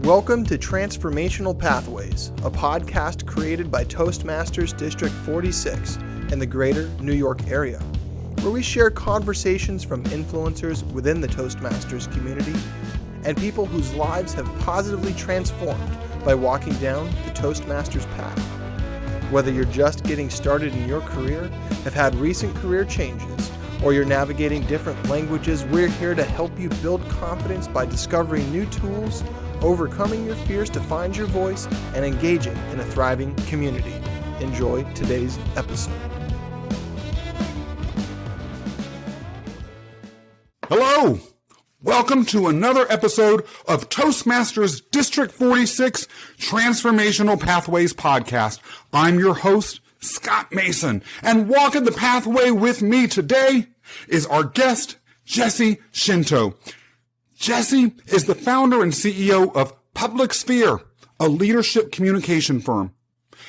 Welcome to Transformational Pathways, a podcast created by Toastmasters District 46 in the greater New York area, where we share conversations from influencers within the Toastmasters community and people whose lives have positively transformed by walking down the Toastmasters path. Whether you're just getting started in your career, have had recent career changes, or you're navigating different languages, we're here to help you build confidence by discovering new tools, overcoming your fears to find your voice, and engaging in a thriving community. Enjoy today's episode. Hello! Welcome to another episode of Toastmasters District 46 Transformational Pathways podcast. I'm your host, Scott Mason, and walking the pathway with me today is our guest, Jesse Scinto. Jesse is the founder and CEO of Public Sphere, a leadership communication firm.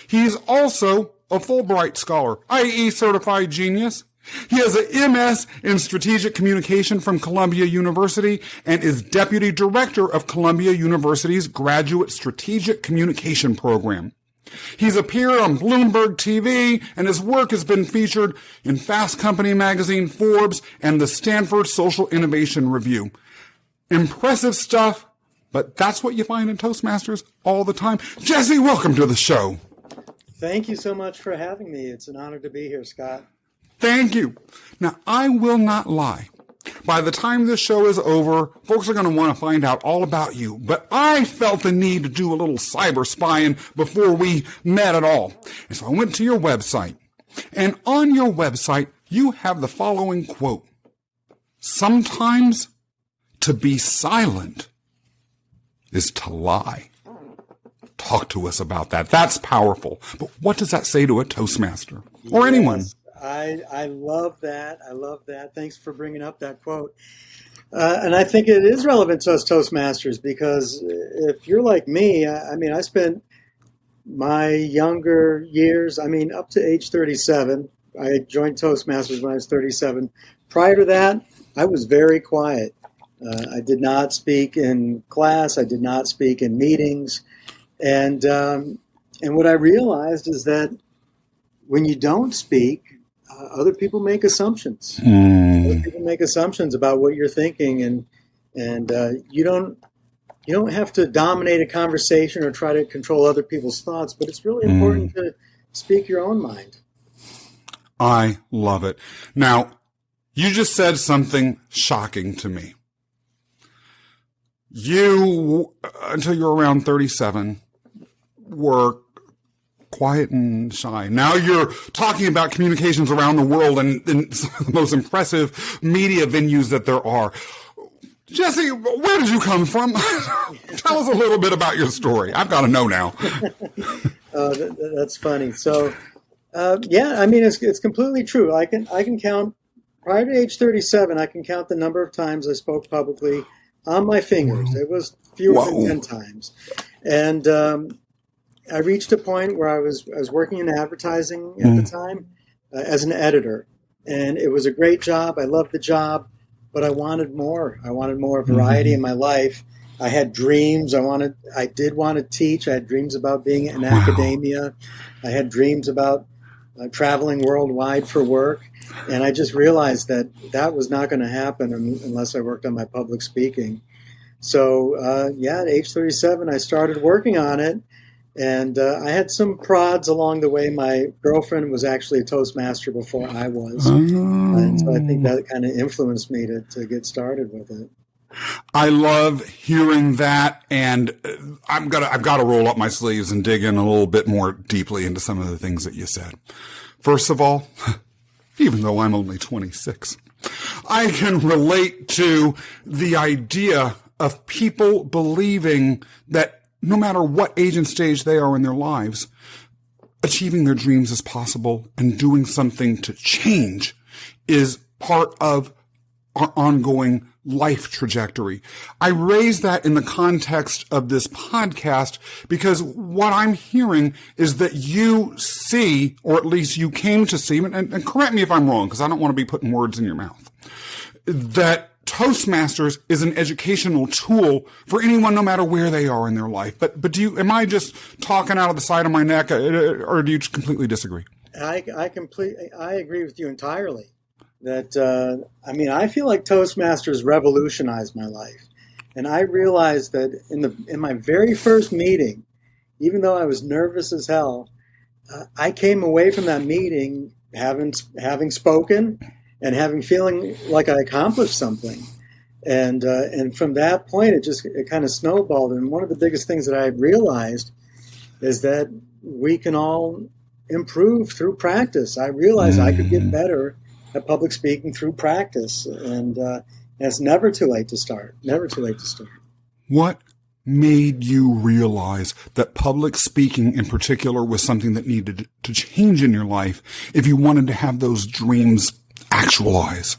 He is also a Fulbright Scholar, i.e. certified genius. He has an MS in strategic communication from Columbia University and is deputy director of Columbia University's graduate strategic communication program. He's appeared on Bloomberg TV, and his work has been featured in Fast Company magazine, Forbes, and the Stanford Social Innovation Review. Impressive stuff, but that's what you find in Toastmasters all the time. Jesse, welcome to the show. Thank you so much for having me. It's an honor to be here, Scott. Thank you. Now, I will not lie. By the time this show is over, folks are going to want to find out all about you. But I felt the need to do a little cyber spying before we met at all. And so I went to your website. And on your website, you have the following quote. Sometimes to be silent is to lie. Talk to us about that. That's powerful. But what does that say to a Toastmaster or anyone? I love that. I love that. Thanks for bringing up that quote. And I think it is relevant to us Toastmasters because if you're like me, I spent my younger years, up to age 37. I joined Toastmasters when I was 37. Prior to that, I was very quiet. I did not speak in class. I did not speak in meetings. And what I realized is that when you don't speak, other people make assumptions. Other people make assumptions about what you're thinking, and you don't have to dominate a conversation or try to control other people's thoughts. But it's really important to speak your own mind. I love it. Now, you just said something shocking to me. You, until you're around 37, were quiet and shy. Now you're talking about communications around the world and some of the most impressive media venues that there are. Jesse, where did you come from? Tell us a little bit about your story. I've got to know now. That's funny. So, it's completely true. I can count, prior to age 37, I can count the number of times I spoke publicly on my fingers. Whoa. It was fewer than 10 times. And I reached a point where I was working in advertising at the time as an editor. And it was a great job. I loved the job, but I wanted more. I wanted more variety in my life. I had dreams. I did want to teach. I had dreams about being in academia. I had dreams about traveling worldwide for work. And I just realized that was not going to happen unless I worked on my public speaking. So, at age 37, I started working on it. And I had some prods along the way. My girlfriend was actually a Toastmaster before I was. And so I think that kind of influenced me to get started with it. I love hearing that. And I've got to roll up my sleeves and dig in a little bit more deeply into some of the things that you said. First of all, even though I'm only 26, I can relate to the idea of people believing that no matter what age and stage they are in their lives, achieving their dreams is possible and doing something to change is part of our ongoing life trajectory. I raise that in the context of this podcast because what I'm hearing is that you see, or at least you came to see, and correct me if I'm wrong because I don't want to be putting words in your mouth, that Toastmasters is an educational tool for anyone, no matter where they are in their life. But am I just talking out of the side of my neck, or do you completely disagree? I agree with you entirely. That I feel like Toastmasters revolutionized my life, and I realized that in my very first meeting, even though I was nervous as hell, I came away from that meeting having spoken and feeling like I accomplished something. And from that point, it kind of snowballed. And one of the biggest things that I realized is that we can all improve through practice. I realized I could get better at public speaking through practice. And it's never too late to start. Never too late to start. What made you realize that public speaking in particular was something that needed to change in your life if you wanted to have those dreams actualize?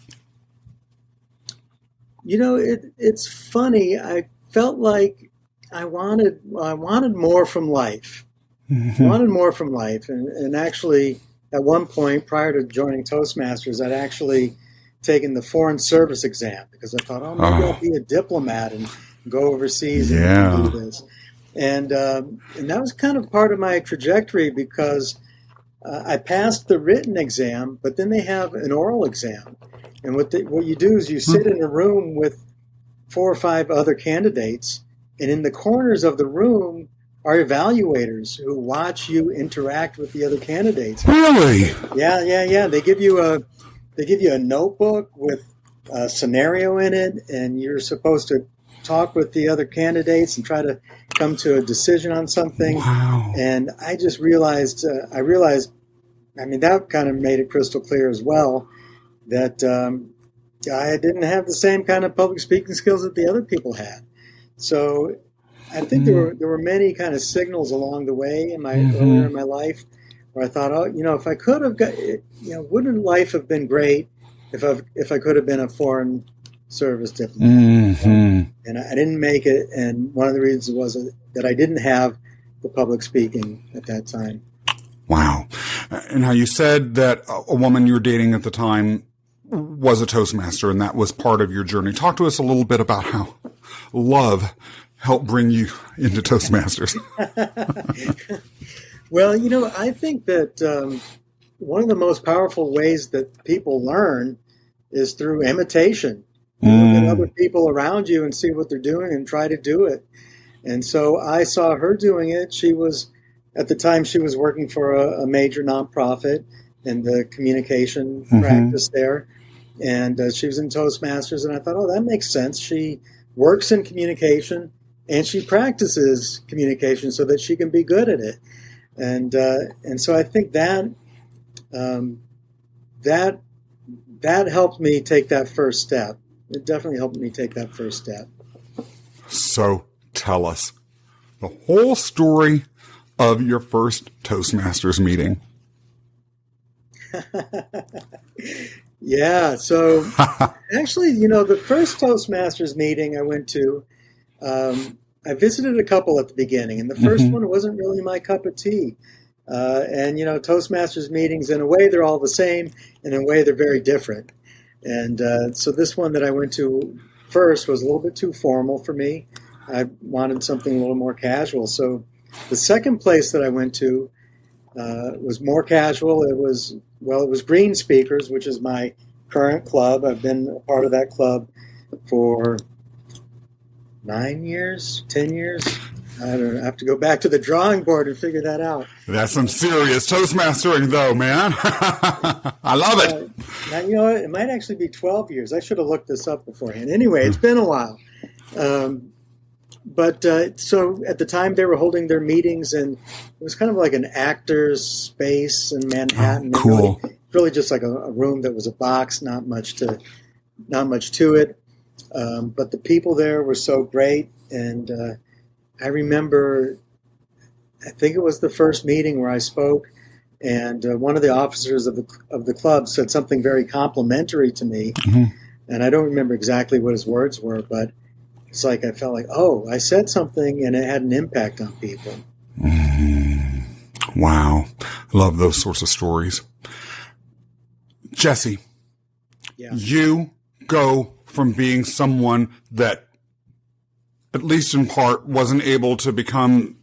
It's funny. I felt like I wanted more from life. Mm-hmm. I wanted more from life. And actually, at one point, prior to joining Toastmasters, I'd actually taken the Foreign Service exam because I thought, maybe I'll be a diplomat and go overseas and do this. And that was kind of part of my trajectory because I passed the written exam, but then they have an oral exam. And what you do is you sit in a room with 4 or 5 other candidates, and in the corners of the room are evaluators who watch you interact with the other candidates. Really? Yeah. They give you a notebook with a scenario in it, and you're supposed to talk with the other candidates and try to come to a decision on something. Wow. And I just realized, that kind of made it crystal clear as well that I didn't have the same kind of public speaking skills that the other people had. So I think there were many kind of signals along the way earlier in my life where I thought, if I could have got, wouldn't life have been great if I could have been a Foreign Service diplomat? Mm-hmm. And I didn't make it, and one of the reasons was that I didn't have the public speaking at that time. Wow. And how you said that a woman you were dating at the time was a Toastmaster, and that was part of your journey. Talk to us a little bit about how love helped bring you into Toastmasters. Well, I think that one of the most powerful ways that people learn is through imitation. Look at other people around you and see what they're doing and try to do it. And so I saw her doing it. At the time, she was working for a major nonprofit in the communication practice there. And she was in Toastmasters. And I thought, that makes sense. She works in communication and she practices communication so that she can be good at it. And so I think that helped me take that first step. It definitely helped me take that first step. So tell us the whole story of your first Toastmasters meeting. Yeah. So actually, the first Toastmasters meeting I went to, I visited a couple at the beginning, and the first one wasn't really my cup of tea. And Toastmasters meetings, in a way, they're all the same, and in a way, they're very different. And so this one that I went to first was a little bit too formal for me. I wanted something a little more casual. So the second place that I went to was more casual. It was Green Speakers, which is my current club. I've been a part of that club for 9 years, 10 years. I don't know. I have to go back to the drawing board and figure that out. That's some serious Toastmastering, though, man. I love it. Now, it might actually be 12 years. I should have looked this up beforehand. Anyway, it's been a while. But so at the time they were holding their meetings, and it was kind of like an actor's space in Manhattan. Oh, cool. Really just like a room that was a box, not much to it. But the people there were so great, and I remember, I think it was the first meeting where I spoke, and one of the officers of the club said something very complimentary to me, and I don't remember exactly what his words were, but it's like I felt like, I said something and it had an impact on people. Wow. I love those sorts of stories. Jesse, you go from being someone that, at least in part, wasn't able to become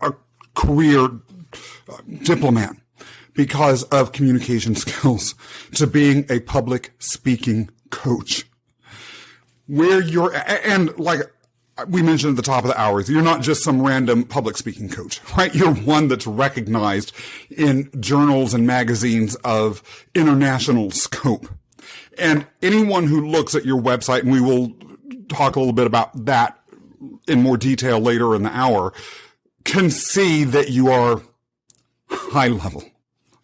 a career diplomat because of communication skills to being a public speaking coach. Where you're, and like we mentioned at the top of the hour, you're not just some random public speaking coach, right? You're one that's recognized in journals and magazines of international scope. And anyone who looks at your website, and we will talk a little bit about that in more detail later in the hour, can see that you are high level.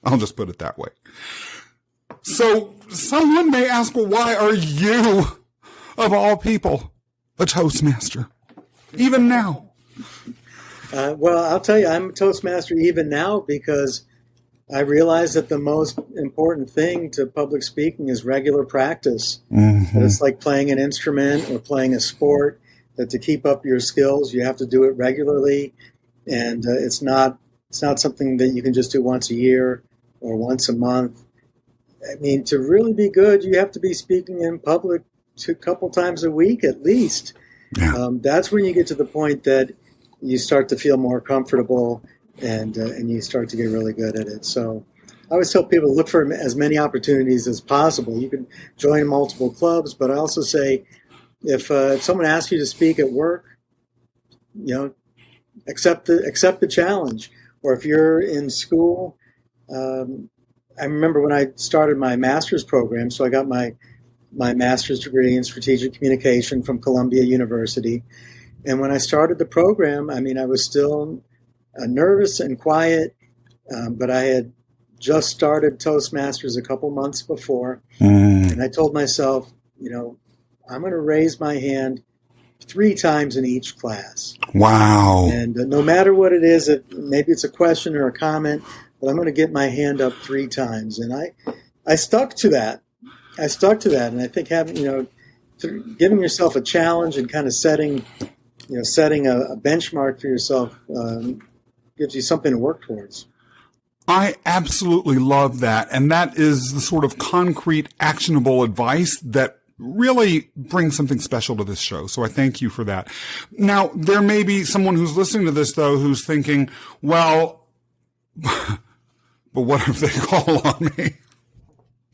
I'll just put it that way. So someone may ask, well, why are you, of all people, a Toastmaster, even now? Well, I'll tell you, I'm a Toastmaster even now because I realize that the most important thing to public speaking is regular practice. Mm-hmm. It's like playing an instrument or playing a sport, that to keep up your skills, you have to do it regularly. And it's not something that you can just do once a year or once a month. I mean, to really be good, you have to be speaking in public a couple times a week at least. Yeah. That's when you get to the point that you start to feel more comfortable and you start to get really good at it. So I always tell people to look for as many opportunities as possible. You can join multiple clubs, but I also say if someone asks you to speak at work, accept the challenge. Or if you're in school, I remember when I started my master's program, so I got my master's degree in strategic communication from Columbia University. And when I started the program, I mean, I was still nervous and quiet, but I had just started Toastmasters a couple months before. And I told myself, I'm going to raise my hand 3 times in each class. Wow. And no matter what it is, maybe it's a question or a comment, but I'm going to get my hand up 3 times. And I stuck to that. And I think having, giving yourself a challenge and kind of setting a benchmark for yourself gives you something to work towards. I absolutely love that. And that is the sort of concrete, actionable advice that really brings something special to this show. So I thank you for that. Now, there may be someone who's listening to this, though, who's thinking, well, but what if they call on me?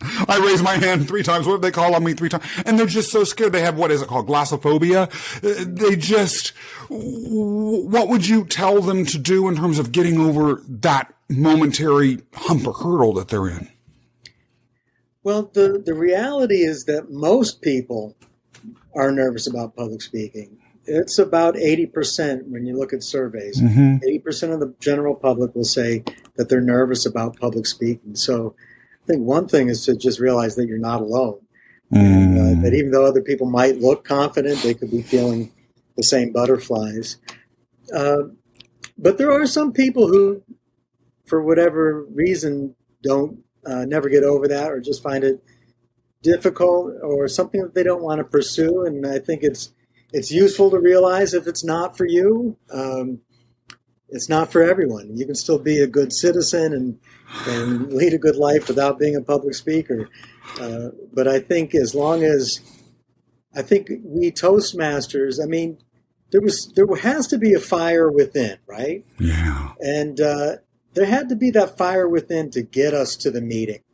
I raise my hand 3 times. What if they call on me 3 times? And they're just so scared. They have, what is it called? Glossophobia. What would you tell them to do in terms of getting over that momentary hump or hurdle that they're in? Well, the reality is that most people are nervous about public speaking. It's about 80% when you look at surveys. Mm-hmm. 80% of the general public will say that they're nervous about public speaking. So I think one thing is to just realize that you're not alone. And, that even though other people might look confident, they could be feeling the same butterflies. But there are some people who, for whatever reason, don't never get over that or just find it difficult or something that they don't want to pursue. And I think it's useful to realize if it's not for you, it's not for everyone. You can still be a good citizen and lead a good life without being a public speaker. But I think we Toastmasters, I mean, there has to be a fire within, right? Yeah. And there had to be that fire within to get us to the meeting.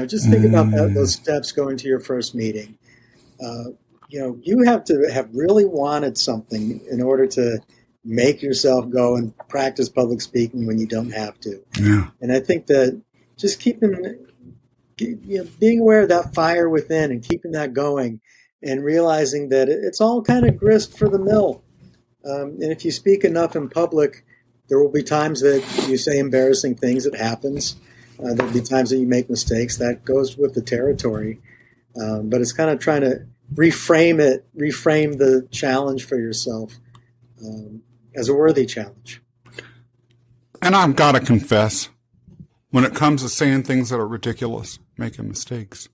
Just think about those steps going to your first meeting. You have to have really wanted something in order to make yourself go and practice public speaking when you don't have to. Yeah. And I think that just being aware of that fire within and keeping that going and realizing that it's all kind of grist for the mill. And if you speak enough in public, there will be times that you say embarrassing things. It happens. There'll be times that you make mistakes. That goes with the territory. But it's kind of trying to reframe the challenge for yourself as a worthy challenge. And I've got to confess, when it comes to saying things that are ridiculous, making mistakes,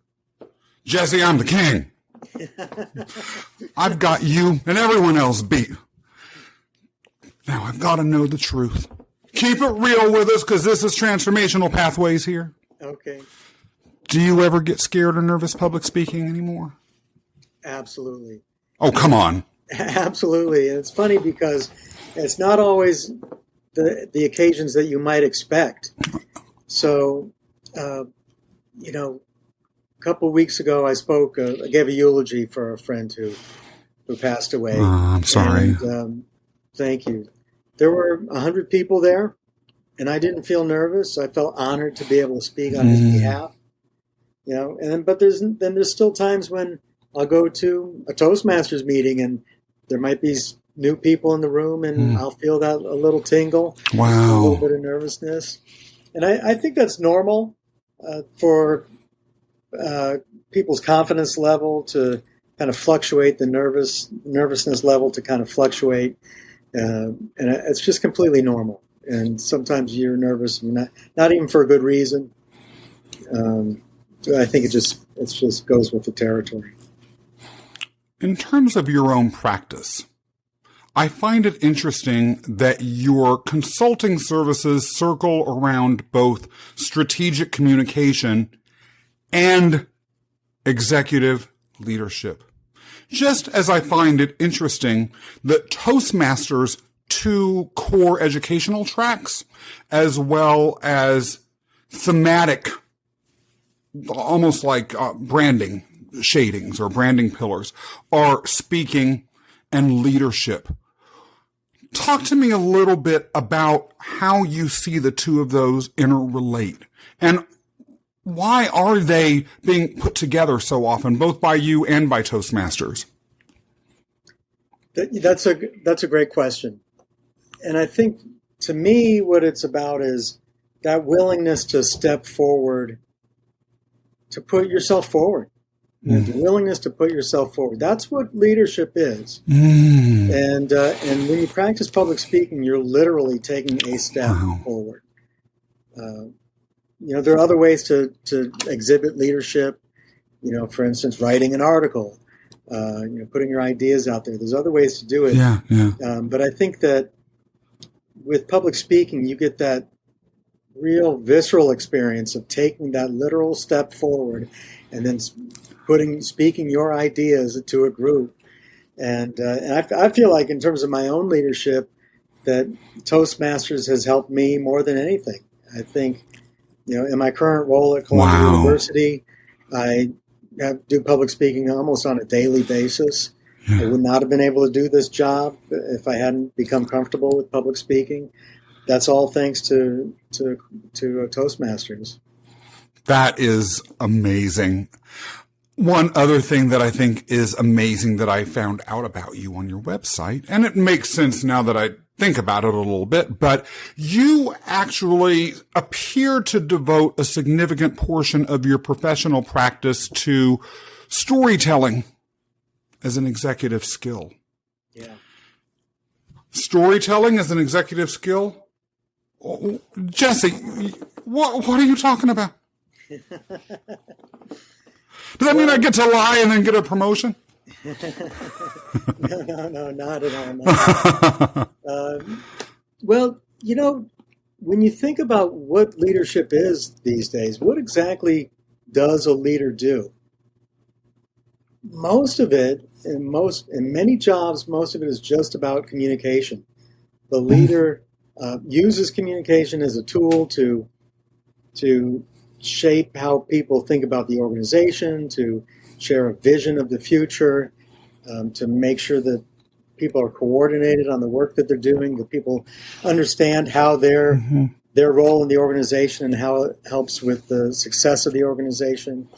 Jesse, I'm the king. I've got you and everyone else beat. Now I've got to know the truth. Keep it real with us because this is Transformational Pathways here. Okay. Do you ever get scared or nervous public speaking anymore? Absolutely. Oh, come on. Absolutely. And it's funny because it's not always the occasions that you might expect. So, a couple of weeks ago, I spoke, I gave a eulogy for a friend who passed away. I'm sorry. And, thank you. There were 100 people there, and I didn't feel nervous. I felt honored to be able to speak on his behalf. But there's still times when I'll go to a Toastmasters meeting and there might be new people in the room, and I'll feel that a little tingle, a little bit of nervousness. And I think that's normal for people's confidence level to kind of fluctuate, the nervousness level to kind of fluctuate. And it's just completely normal. And sometimes you're nervous, and not even for a good reason. I think it just goes with the territory. In terms of your own practice, I find it interesting that your consulting services circle around both strategic communication and executive leadership. Just as I find it interesting that Toastmasters' 2 core educational tracks, as well as thematic, almost like branding shadings or branding pillars, are speaking and leadership. Talk to me a little bit about how you see the 2 of those interrelate, and why are they being put together so often, both by you and by Toastmasters? That's a great question. And I think, to me, what it's about is that willingness to step forward, to put yourself forward. The willingness to put yourself forward. That's what leadership is. And when you practice public speaking, you're literally taking a step forward. There are other ways to exhibit leadership. For instance, writing an article, putting your ideas out there. There's other ways to do it. But I think that with public speaking, you get that real visceral experience of taking that literal step forward and then speaking your ideas to a group. And I feel like, in terms of my own leadership, that Toastmasters has helped me more than anything. I think, in my current role at Columbia University, I do public speaking almost on a daily basis. I would not have been able to do this job if I hadn't become comfortable with public speaking. That's all thanks to Toastmasters. That is amazing. One other thing that I think is amazing that I found out about you on your website, and it makes sense now that I think about it a little bit, but you actually appear to devote a significant portion of your professional practice to storytelling as an executive skill. Yeah. Storytelling as an executive skill? Jesse, what are you talking about? Does that mean I get to lie and then get a promotion? No, not at all. Well, when you think about what leadership is these days, what exactly does a leader do? Most of it, in many jobs, most of it is just about communication. The leader uses communication as a tool to shape how people think about the organization, to share a vision of the future, to make sure that people are coordinated on the work that they're doing, that people understand how their role in the organization and how it helps with the success of the organization.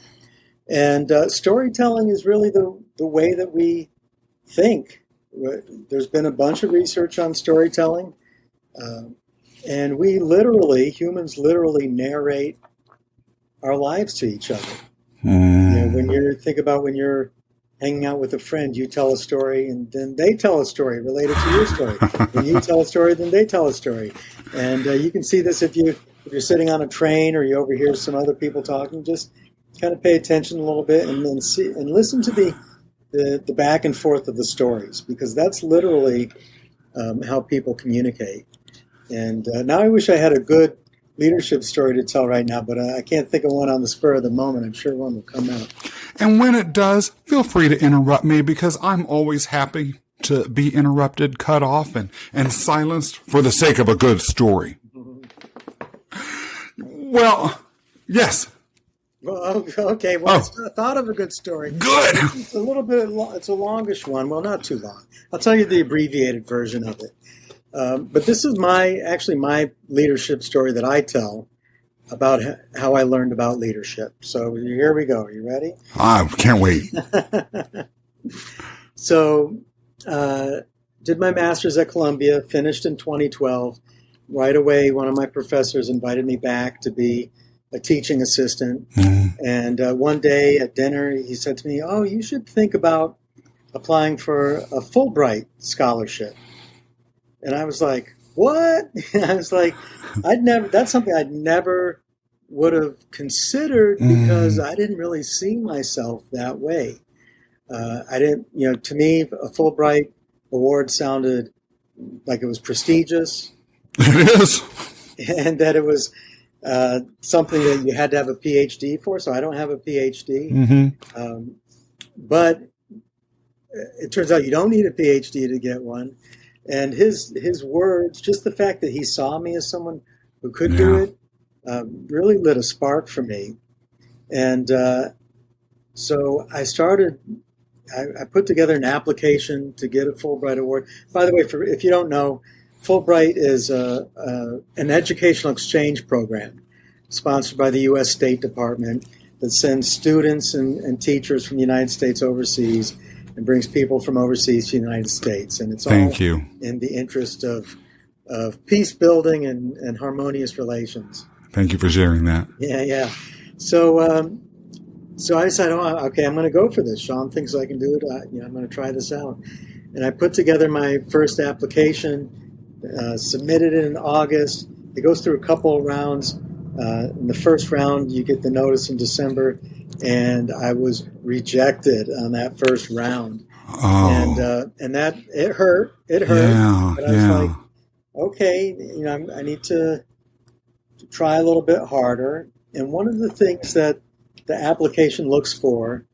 And storytelling is really the way that we think. There's been a bunch of research on storytelling, and humans literally narrate our lives to each other. When you're hanging out with a friend, you tell a story, and then they tell a story related to your story. When you tell a story, then they tell a story. And you can see this if you're sitting on a train or you overhear some other people talking. Just kind of pay attention a little bit, and then see and listen to the back and forth of the stories, because that's literally how people communicate. And now I wish I had a good leadership story to tell right now, but I can't think of one on the spur of the moment. I'm sure one will come out. And when it does, feel free to interrupt me, because I'm always happy to be interrupted, cut off, and silenced for the sake of a good story. Well, yes. Well, okay. Well, I thought of a good story. Good. It's a little bit. It's a longish one. Well, not too long. I'll tell you the abbreviated version of it. But this is my leadership story that I tell about how I learned about leadership. So here we go. Are you ready? I can't wait. So, did my master's at Columbia, finished in 2012. Right away, one of my professors invited me back to be a teaching assistant. Mm-hmm. And one day at dinner, he said to me, "Oh, you should think about applying for a Fulbright scholarship." And I was like, "What?" I was like, that's something I'd never would have considered, because I didn't really see myself that way. I didn't, to me, a Fulbright award sounded like it was prestigious. It is. And that it was something that you had to have a PhD for. So I don't have a PhD. Mm-hmm. But it turns out you don't need a PhD to get one. And his words, just the fact that he saw me as someone who could do it, really lit a spark for me. And so I started, I put together an application to get a Fulbright award. By the way, if you don't know, Fulbright is an educational exchange program sponsored by the U.S. State Department that sends students and teachers from the United States overseas and brings people from overseas to the United States. And it's all in the interest of peace building and harmonious relations. Thank you for sharing that. Yeah. So I decided, okay, I'm going to go for this. Sean thinks I can do it. I'm going to try this out. And I put together my first application, submitted it in August. It goes through a couple of rounds. In the first round, you get the notice in December, and I was rejected on that first round. Oh. And that it hurt. It hurt. Yeah, but I was like, okay, I need to try a little bit harder. And one of the things that the application looks for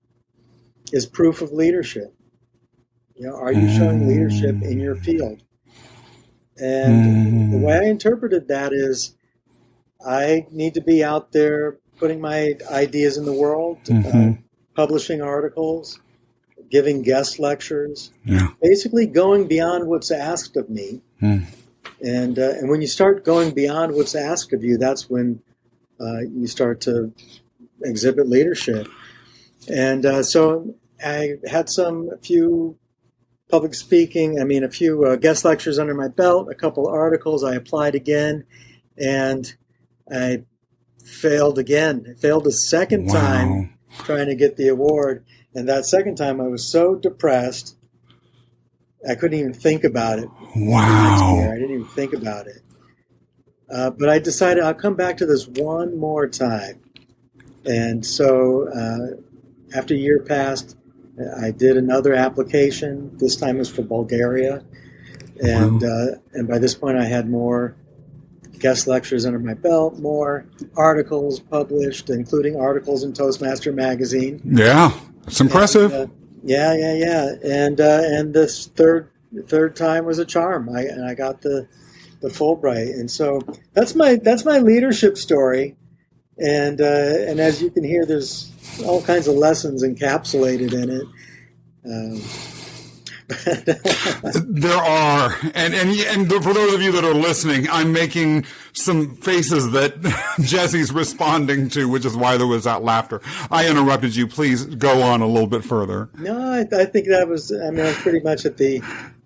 is proof of leadership. Are you showing leadership in your field? And the way I interpreted that is I need to be out there putting my ideas in the world, publishing articles, giving guest lectures, basically going beyond what's asked of me. And when you start going beyond what's asked of you, that's when you start to exhibit leadership. And so I had a few public speaking, a few guest lectures under my belt, a couple articles. I applied again, and I failed again. I failed a second time trying to get the award. And that second time I was so depressed, I couldn't even think about it. Wow. I didn't even think about it. But I decided I'll come back to this one more time. And so after a year passed, I did another application. This time it was for Bulgaria. And by this point I had more guest lectures under my belt, more articles published, including articles in Toastmaster magazine. Yeah, that's impressive. And, And this third time was a charm. I got the Fulbright, and so that's my leadership story. And as you can hear, there's all kinds of lessons encapsulated in it. There are, and for those of you that are listening, I'm making some faces that Jesse's responding to, which is why there was that laughter. I interrupted you. Please go on a little bit further. No, I think that was. I was pretty much at the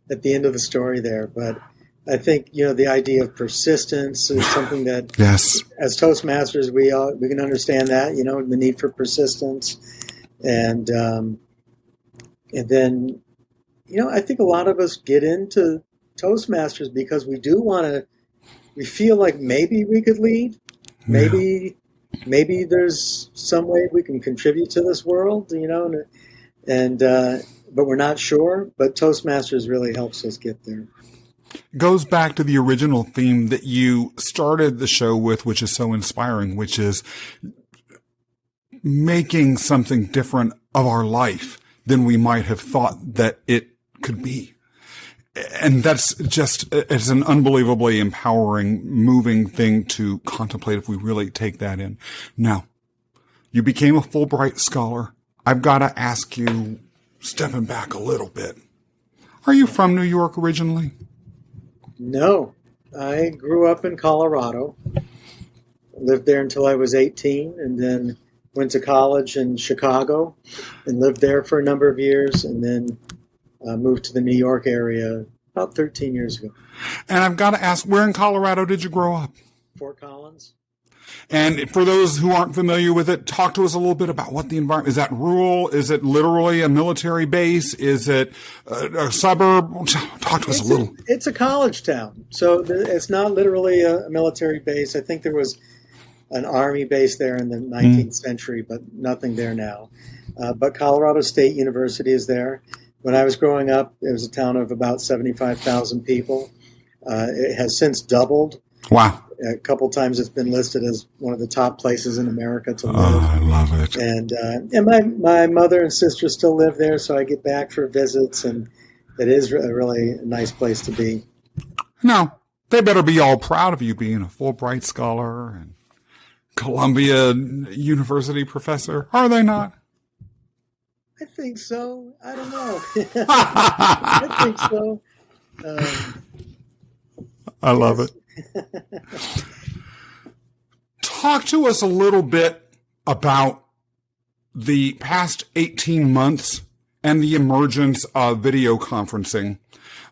end of the story there, but I think the idea of persistence is something that, yes, as Toastmasters, we can understand that the need for persistence, and then. I think a lot of us get into Toastmasters because we feel like maybe we could lead. Maybe there's some way we can contribute to this world, but we're not sure. But Toastmasters really helps us get there. goes back to the original theme that you started the show with, which is so inspiring, which is making something different of our life than we might have thought that it could be. And that's just, it's an unbelievably empowering, moving thing to contemplate if we really take that in. Now, you became a Fulbright Scholar. I've got to ask you, stepping back a little bit, are you from New York originally? No, I grew up in Colorado, lived there until I was 18, and then went to college in Chicago and lived there for a number of years, and then moved to the New York area about 13 years ago. And I've got to ask, where in Colorado did you grow up? Fort Collins. And for those who aren't familiar with it, talk to us a little bit about what the environment is. That rural? Is it literally a military base? Is it a suburb? Talk to us a little. It's a college town, so it's not literally a military base. I think there was an army base there in the 19th century, but nothing there now. But Colorado State University is there. When I was growing up, it was a town of about 75,000 people. It has since doubled. Wow. A couple times it's been listed as one of the top places in America to live. Oh, I love it. And my mother and sister still live there, so I get back for visits, and it is a really nice place to be. Now, they better be all proud of you being a Fulbright Scholar and Columbia University professor, are they not? I think so. I don't know. I think so. I love it. Talk to us a little bit about the past 18 months and the emergence of video conferencing,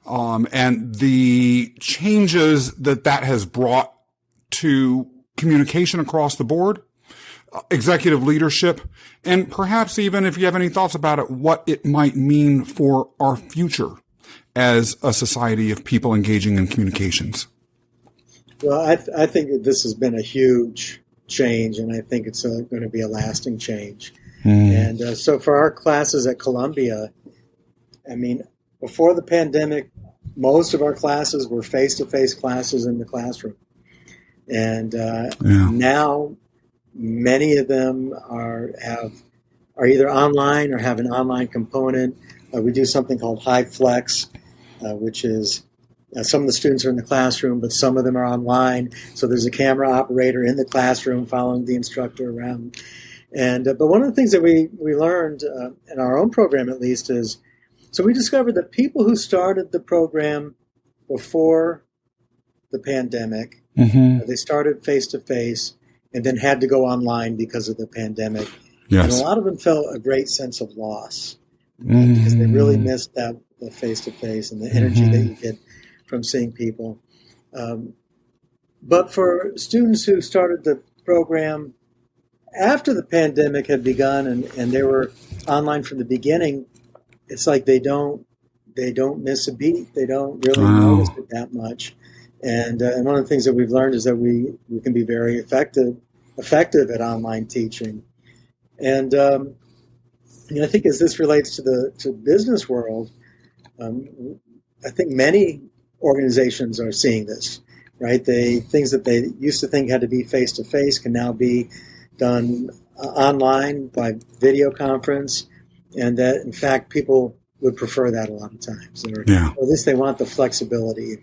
and the changes that has brought to communication across the board, executive leadership, and perhaps even, if you have any thoughts about it, what it might mean for our future as a society of people engaging in communications. Well, I think that this has been a huge change, and I think it's going to be a lasting change. And so for our classes at Columbia, I mean, before the pandemic, most of our classes were face-to-face classes in the classroom. And now many of them are either online or have an online component. We do something called High Flex, which is some of the students are in the classroom, but some of them are online. So there's a camera operator in the classroom following the instructor around. And but one of the things that we learned in our own program, at least, is so we discovered that people who started the program before the pandemic, they started face-to-face and then had to go online because of the pandemic. Yes. And a lot of them felt a great sense of loss because they really missed the face-to-face and the energy that you get from seeing people. But for students who started the program after the pandemic had begun and they were online from the beginning, it's like they don't miss a beat. They don't really notice it that much. And one of the things that we've learned is that we can be very effective at online teaching. And I think as this relates to the business world, I think many organizations are seeing this, right? Things that they used to think had to be face-to-face can now be done online by video conference, and that, in fact, people would prefer that a lot of times. Or at least they want the flexibility.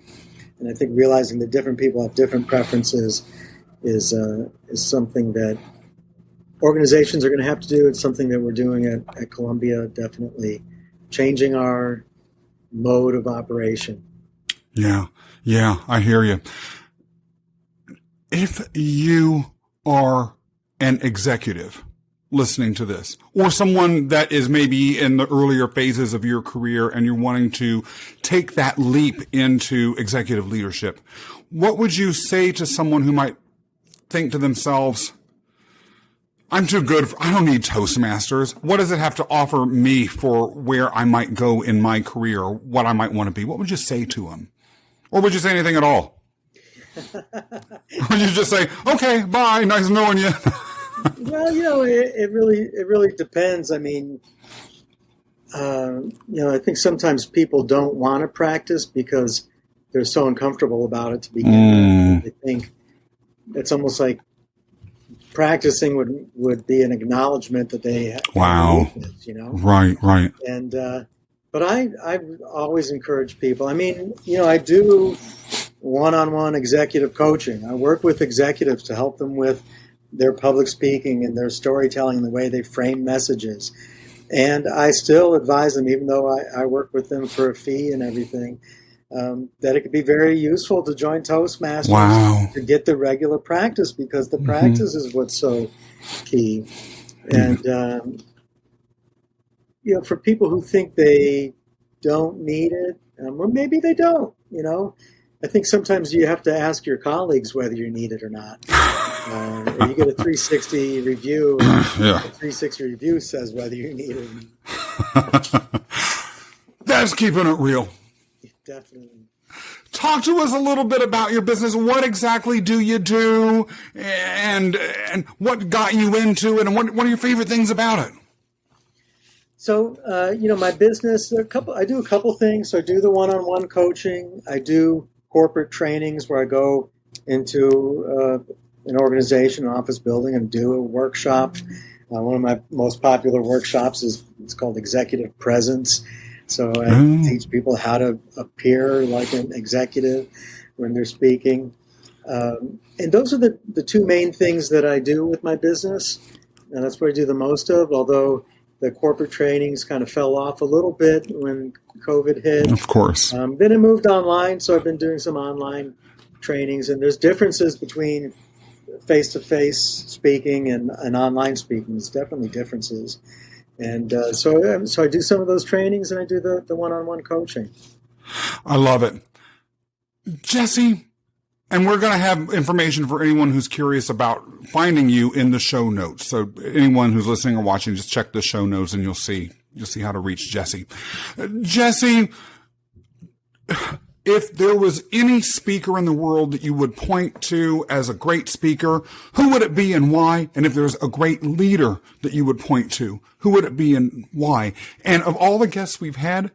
And I think realizing that different people have different preferences is something that organizations are going to have to do. It's something that we're doing at Columbia, definitely changing our mode of operation. Yeah, I hear you. If you are an executive listening to this, or someone that is maybe in the earlier phases of your career and you're wanting to take that leap into executive leadership, what would you say to someone who might think to themselves, I'm too good. I don't need Toastmasters. What does it have to offer me for where I might go in my career or what I might want to be? What would you say to them? Or would you say anything at all? Would you just say, okay, bye, nice knowing you? Well, it really depends. I mean, I think sometimes people don't want to practice because they're so uncomfortable about it to begin with. They think it's almost like practicing would be an acknowledgement that they have weakness, Right. And but I've always encouraged people. I mean, I do one-on-one executive coaching. I work with executives to help them with their public speaking and their storytelling and the way they frame messages. And I still advise them, even though I work with them for a fee and everything, that it could be very useful to join Toastmasters to get the regular practice, because the practice is what's so key. And, for people who think they don't need it, or maybe they don't, I think sometimes you have to ask your colleagues whether you need it or not. Or you get a 360 review, and the 360 review says whether you need it or not. That's keeping it real. Definitely. Talk to us a little bit about your business. What exactly do you do, and what got you into it, and what are your favorite things about it? So, my business, I do a couple things. So I do the one-on-one coaching. I do corporate trainings where I go into an organization, an office building, and do a workshop. One of my most popular workshops it's called Executive Presence. So I teach people how to appear like an executive when they're speaking. And those are the two main things that I do with my business. And that's what I do the most of, although the corporate trainings kind of fell off a little bit when COVID hit. Of course. Then it moved online, so I've been doing some online trainings. And there's differences between face-to-face speaking and online speaking. There's definitely differences. And so I do some of those trainings, and I do the one-on-one coaching. I love it. Jesse, and we're going to have information for anyone who's curious about finding you in the show notes. So anyone who's listening or watching, just check the show notes and you'll see how to reach Jesse. Jesse, if there was any speaker in the world that you would point to as a great speaker, who would it be and why? And if there's a great leader that you would point to, who would it be and why? And of all the guests we've had,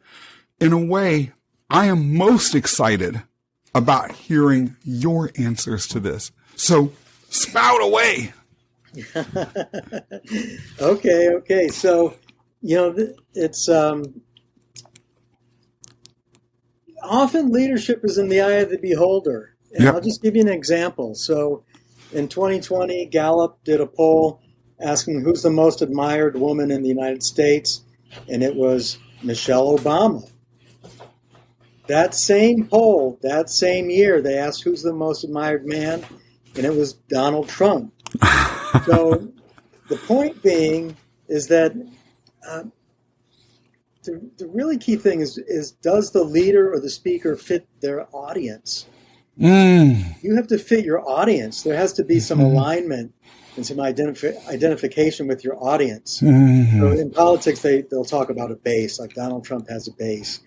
in a way, I am most excited about hearing your answers to this. So spout away. Okay. So, it's often leadership is in the eye of the beholder. And I'll just give you an example. So in 2020, Gallup did a poll asking who's the most admired woman in the United States, and it was Michelle Obama. That same poll, that same year, they asked who's the most admired man, and it was Donald Trump. So the point being is that the really key thing is does the leader or the speaker fit their audience? You have to fit your audience. There has to be some alignment and some identification with your audience. So in politics, they'll talk about a base, like Donald Trump has a base.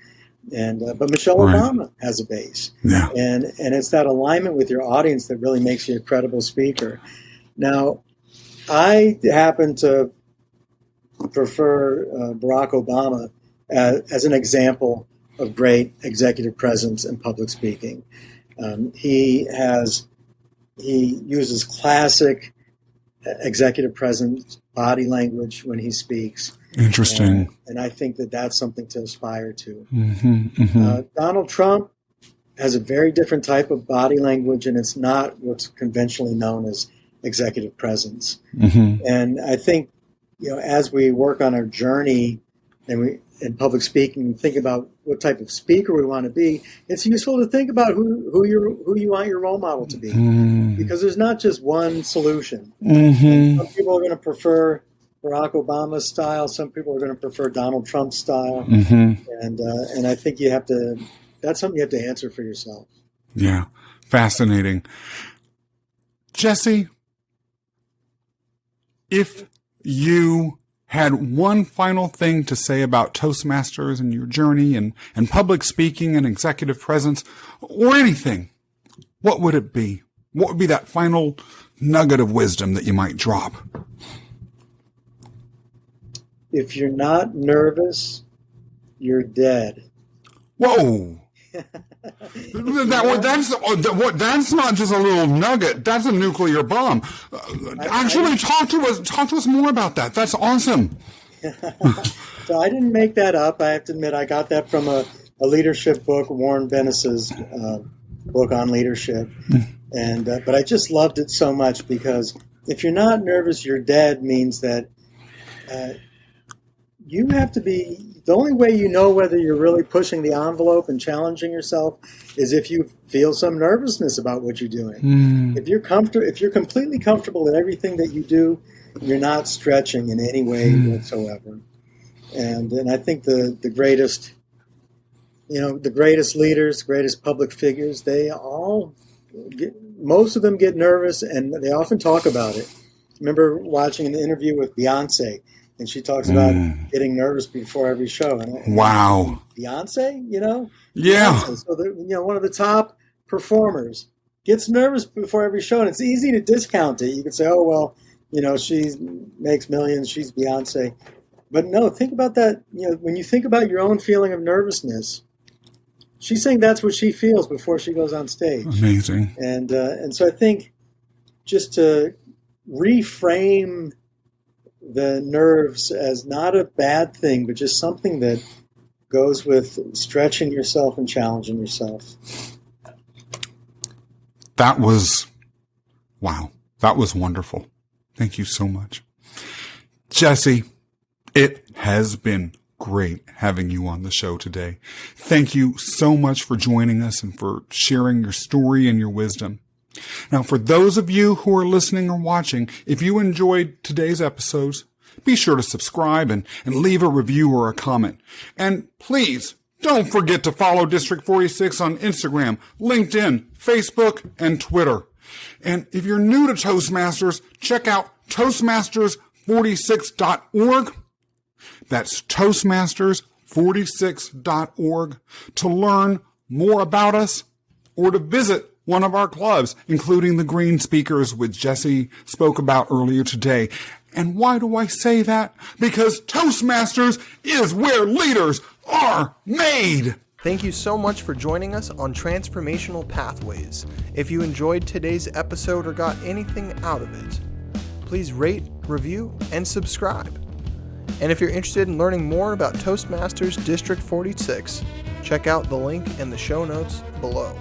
But Michelle Obama has a base. And it's that alignment with your audience that really makes you a credible speaker. Now, I happen to prefer Barack Obama as an example of great executive presence and public speaking. He uses classic executive presence body language when he speaks. Interesting. And I think that's something to aspire to. Donald Trump has a very different type of body language, and it's not what's conventionally known as executive presence. And I think, as we work on our journey in public speaking, think about what type of speaker we want to be, it's useful to think about who you want your role model to be, because there's not just one solution. Some people are going to prefer Barack Obama's style. Some people are going to prefer Donald Trump's style. And I think that's something you have to answer for yourself. Yeah. Fascinating. Jesse, if you had one final thing to say about Toastmasters and your journey and public speaking and executive presence or anything, what would it be? What would be that final nugget of wisdom that you might drop? If you're not nervous, you're dead. Whoa. That's not just a little nugget. That's a nuclear bomb. Actually, talk to us more about that. That's awesome. So I didn't make that up. I have to admit, I got that from a leadership book, Warren Bennis's book on leadership. And but I just loved it so much because if you're not nervous, you're dead means that you have to be. The only way you know whether you're really pushing the envelope and challenging yourself is if you feel some nervousness about what you're doing. If you're completely comfortable in everything that you do, you're not stretching in any way whatsoever. And I think the greatest, the greatest leaders, greatest public figures, most of them get nervous, and they often talk about it. I remember watching an interview with Beyonce, and she talks about getting nervous before every show. And wow. Beyonce, Yeah. Beyonce. So, one of the top performers gets nervous before every show, and it's easy to discount it. You could say, oh, well, she makes millions, she's Beyonce. But no, think about that. When you think about your own feeling of nervousness, she's saying that's what she feels before she goes on stage. Amazing. And so I think just to reframe the nerves as not a bad thing, but just something that goes with stretching yourself and challenging yourself. That was wonderful. Thank you so much. Jesse, it has been great having you on the show today. Thank you so much for joining us and for sharing your story and your wisdom. Now, for those of you who are listening or watching, if you enjoyed today's episodes, be sure to subscribe and leave a review or a comment. And please don't forget to follow District 46 on Instagram, LinkedIn, Facebook, and Twitter. And if you're new to Toastmasters, check out Toastmasters46.org. That's Toastmasters46.org to learn more about us or to visit one of our clubs, including the Green Speakers, which Jesse spoke about earlier today. And why do I say that? Because Toastmasters is where leaders are made. Thank you so much for joining us on Transformational Pathways. If you enjoyed today's episode or got anything out of it, please rate, review, and subscribe. And if you're interested in learning more about Toastmasters District 46, check out the link in the show notes below.